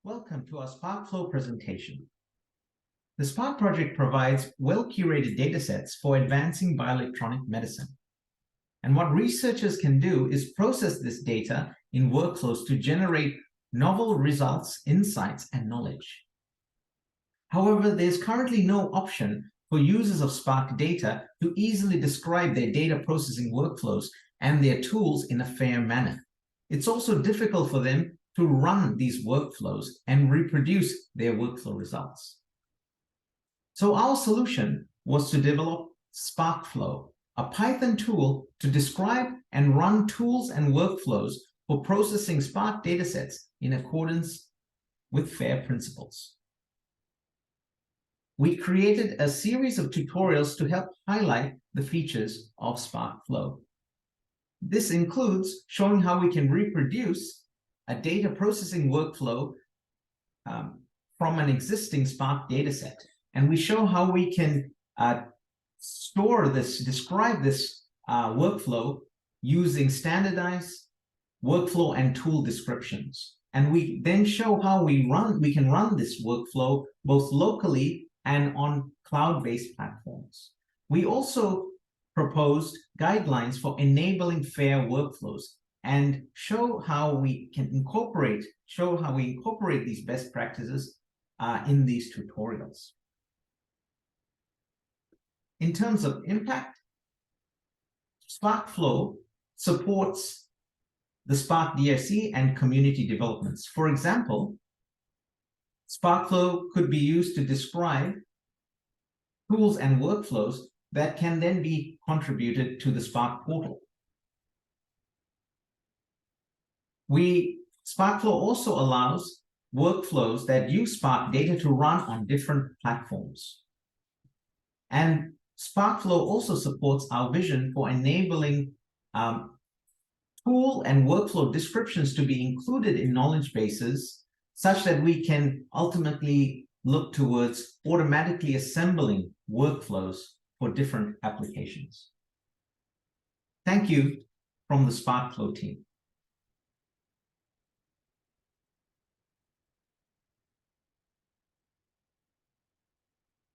Welcome to our SPARC-Flow presentation. The SPARC project provides well-curated datasets for advancing bioelectronic medicine. And what researchers can do is process this data in workflows to generate novel results, insights, and knowledge. However, there's currently no option for users of SPARC data to easily describe their data processing workflows and their tools in a fair manner. It's also difficult for them to run these workflows and reproduce their workflow results. So our solution was to develop SPARC-Flow, a Python tool to describe and run tools and workflows for processing SPARC datasets in accordance with FAIR principles. We created a series of tutorials to help highlight the features of SPARC-Flow. This includes showing how we can reproduce a data processing workflow from an existing SPARC dataset. And we show how we can describe this workflow using standardized workflow and tool descriptions. And we then show how we can run this workflow both locally and on cloud-based platforms. We also proposed guidelines for enabling fair workflows and show how we incorporate these best practices in these tutorials. In terms of impact, SPARC-Flow supports the SPARC DRC and community developments. For example, SPARC-Flow could be used to describe tools and workflows that can then be contributed to the SPARC portal. SPARC-Flow also allows workflows that use SPARC data to run on different platforms. And SPARC-Flow also supports our vision for enabling tool and workflow descriptions to be included in knowledge bases such that we can ultimately look towards automatically assembling workflows for different applications. Thank you from the SPARC-Flow team.